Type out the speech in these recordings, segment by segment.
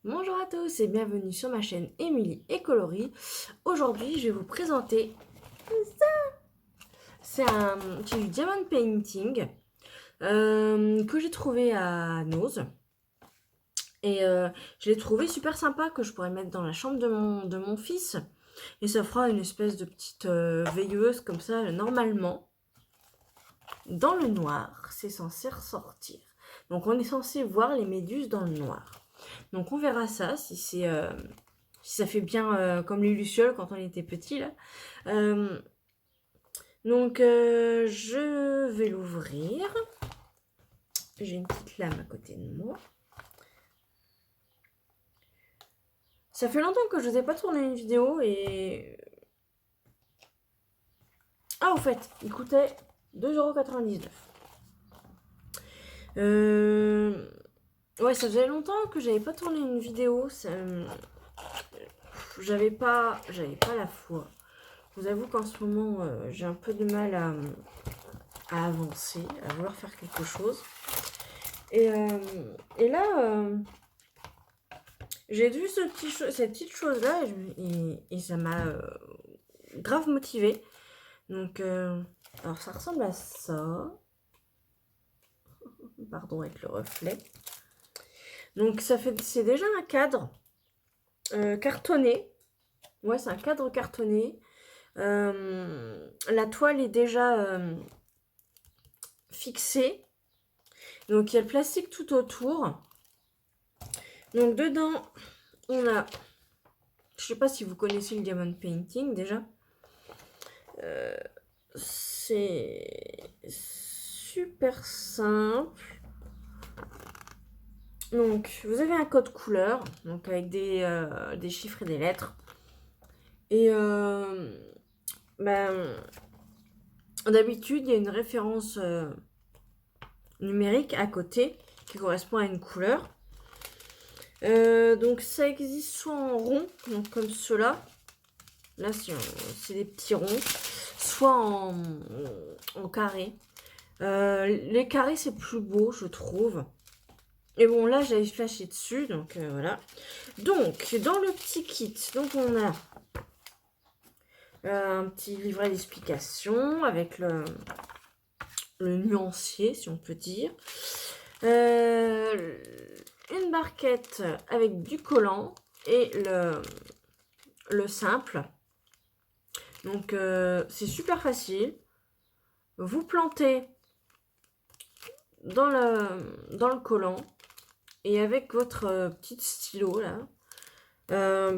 Bonjour à tous et bienvenue sur ma chaîne Émilie et Coloris. Aujourd'hui, je vais vous présenter c'est du diamond painting que j'ai trouvé à Nose. Et je l'ai trouvé super sympa que je pourrais mettre dans la chambre de mon fils. Et ça fera une espèce de petite veilleuse comme ça, normalement. Dans le noir, c'est censé ressortir. Donc on est censé voir les méduses dans le noir. Donc on verra ça, si ça fait bien comme les lucioles quand on était petit là. Je vais l'ouvrir. J'ai une petite lame à côté de moi. Ça fait longtemps que je n'ai pas tourné une vidéo et... Ah, au fait, il coûtait 2,99 €. Ouais, ça faisait longtemps que j'avais pas tourné une vidéo. J'avais pas la foi. Je vous avoue qu'en ce moment, j'ai un peu de mal à avancer, à vouloir faire quelque chose. Et là, j'ai vu cette petite chose-là et ça m'a grave motivée. Donc, alors ça ressemble à ça. Pardon avec le reflet. Donc c'est déjà un cadre cartonné. Ouais, c'est un cadre cartonné. La toile est déjà fixée. Donc il y a le plastique tout autour. Donc dedans, on a... Je sais pas si vous connaissez le diamond painting déjà. C'est super simple. Donc vous avez un code couleur, donc avec des chiffres et des lettres. Et d'habitude, il y a une référence numérique à côté qui correspond à une couleur. Donc ça existe soit en rond, donc comme cela. Là, c'est des petits ronds. Soit en carré. Les carrés, c'est plus beau, je trouve. Et bon, là, j'avais flashé dessus, donc voilà. Donc, dans le petit kit, donc on a un petit livret d'explication avec le nuancier, si on peut dire. Une barquette avec du collant et le simple. Donc, c'est super facile. Vous plantez dans le collant et avec votre petite stylo là,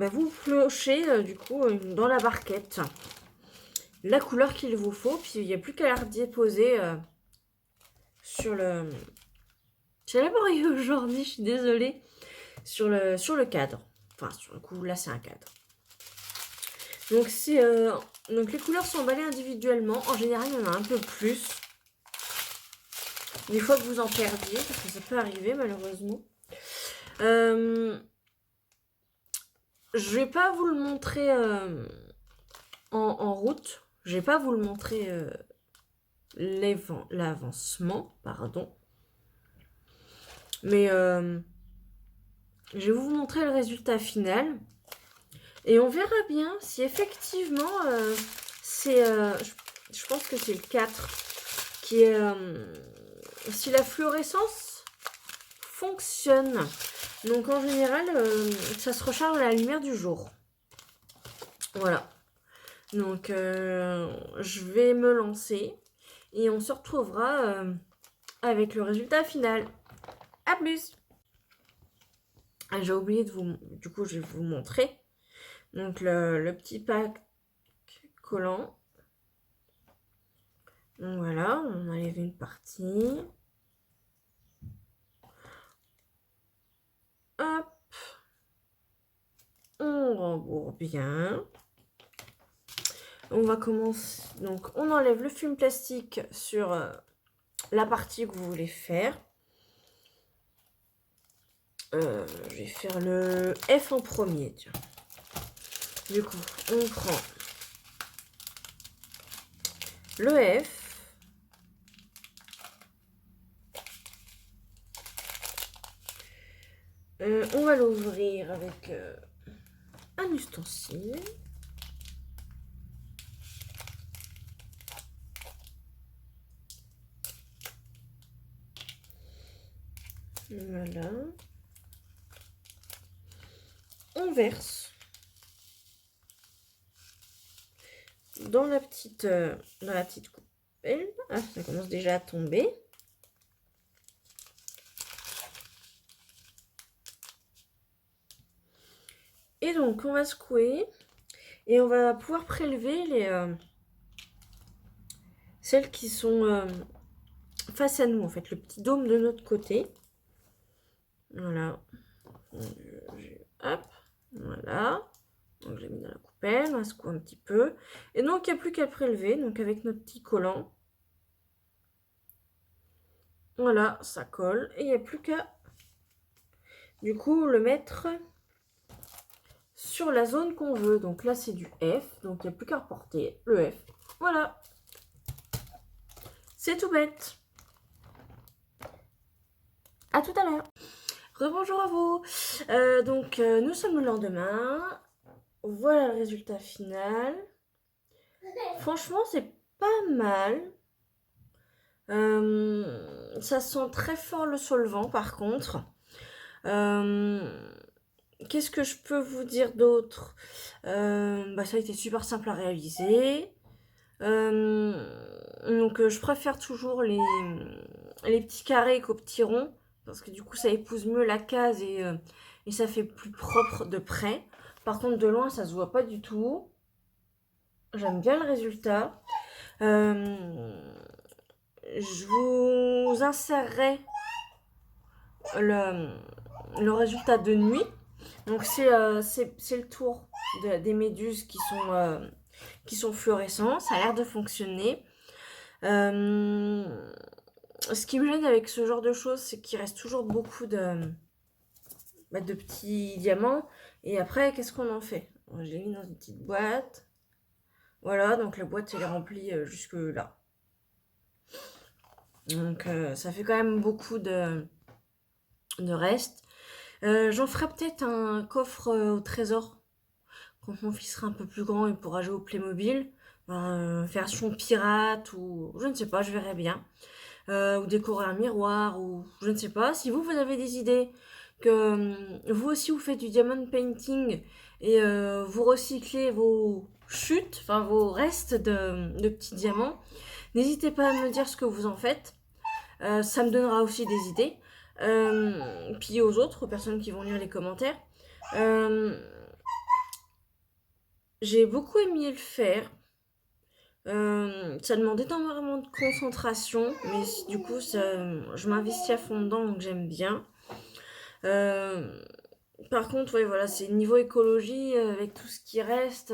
vous pionchez du coup dans la barquette la couleur qu'il vous faut, puis il n'y a plus qu'à la redéposer sur le... J'ai laborieux aujourd'hui, je suis désolée, sur le cadre. Enfin, sur le coup, là c'est un cadre. Donc, donc les couleurs sont emballées individuellement. En général, il y en a un peu plus. Des fois que vous en perdiez, parce que ça peut arriver malheureusement. Je vais pas vous le montrer en route. Je vais pas vous le montrer l'avancement, pardon. Mais je vais vous montrer le résultat final. Et on verra bien si effectivement c'est... je pense que c'est le 4 qui est... si la fluorescence fonctionne. Donc en général, ça se recharge à la lumière du jour. Voilà. Donc je vais me lancer et on se retrouvera avec le résultat final. A plus. J'ai oublié de vous... Du coup, je vais vous montrer. Donc le petit pack collant. Donc voilà, on enlève une partie. Hop. On rembourre bien. On va commencer. Donc on enlève le film plastique sur la partie que vous voulez faire. Je vais faire le F en premier, tiens. Du coup, on prend le F. On va l'ouvrir avec un ustensile. Voilà. On verse dans la petite coupelle. Ah, ça commence déjà à tomber. Et donc, on va secouer et on va pouvoir prélever celles qui sont face à nous, en fait, le petit dôme de notre côté. Voilà. Hop, voilà. Donc, je l'ai mis dans la coupelle, on va secouer un petit peu. Et donc, il n'y a plus qu'à prélever, donc avec notre petit collant. Voilà, ça colle. Et il n'y a plus qu'à, du coup, le mettre sur la zone qu'on veut. Donc là, c'est du F, donc il n'y a plus qu'à reporter le F. Voilà. C'est tout bête. À tout à l'heure. Rebonjour à vous. Nous sommes le lendemain. Voilà le résultat final. Franchement, c'est pas mal. Ça sent très fort le solvant, par contre. Qu'est-ce que je peux vous dire d'autre? Ça a été super simple à réaliser. Je préfère toujours les petits carrés qu'aux petits ronds, parce que du coup ça épouse mieux la case et ça fait plus propre de près. Par contre de loin ça se voit pas du tout. J'aime bien le résultat. Je vous insérerai le résultat de nuit. Donc c'est le tour des méduses qui sont fluorescents. Ça a l'air de fonctionner. Ce qui me gêne avec ce genre de choses, c'est qu'il reste toujours beaucoup de petits diamants. Et après, qu'est-ce qu'on en fait? Je l'ai mis dans une petite boîte. Voilà, donc la boîte elle est remplie jusque là. Donc ça fait quand même beaucoup de reste. J'en ferai peut-être un coffre au trésor. Quand mon fils sera un peu plus grand, il pourra jouer au Playmobil. Version pirate ou je ne sais pas, je verrai bien. Ou décorer un miroir ou je ne sais pas. Si vous avez des idées, que vous aussi vous faites du diamond painting et vous recyclez vos chutes, enfin vos restes de petits diamants, n'hésitez pas à me dire ce que vous en faites. Ça me donnera aussi des idées. Puis aux autres, aux personnes qui vont lire les commentaires. J'ai beaucoup aimé le faire. Ça demande énormément de concentration, mais du coup, je m'investis à fond dedans, donc j'aime bien. Par contre, ouais, voilà, c'est niveau écologie, avec tout ce qui reste.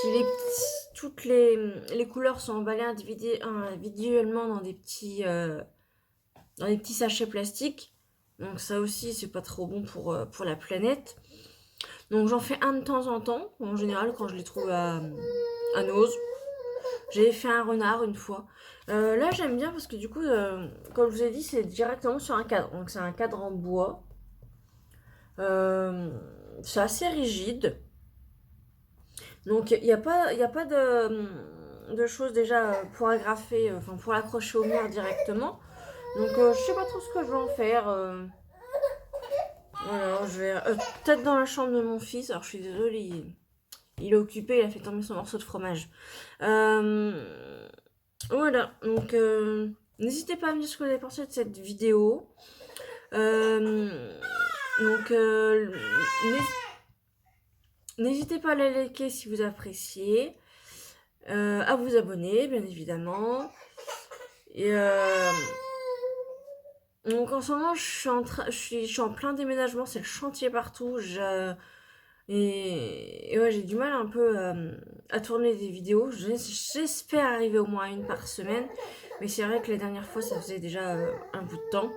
Puis toutes les couleurs sont emballées individuellement dans des petits sachets plastiques. Donc ça aussi, c'est pas trop bon pour la planète. Donc j'en fais un de temps en temps, en général quand je les trouve à Nose. J'avais fait un renard une fois. Là j'aime bien parce que du coup, comme je vous ai dit, c'est directement sur un cadre. Donc c'est un cadre en bois. C'est assez rigide. Donc il n'y a pas de choses déjà pour agrafer, enfin pour l'accrocher au mur directement. Donc je sais pas trop ce que je vais en faire. Voilà, je vais peut-être dans la chambre de mon fils. Alors je suis désolée, il est occupé, il a fait tomber son morceau de fromage. Voilà, donc n'hésitez pas à me dire ce que vous avez pensé de cette vidéo. N'hésitez pas à la liker si vous appréciez, à vous abonner bien évidemment. Et donc en ce moment je suis en plein déménagement, c'est le chantier partout. Et ouais, j'ai du mal un peu à tourner des vidéos. J'espère arriver au moins une par semaine. Mais c'est vrai que les dernières fois, ça faisait déjà un bout de temps.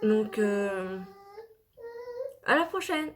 Donc, à la prochaine!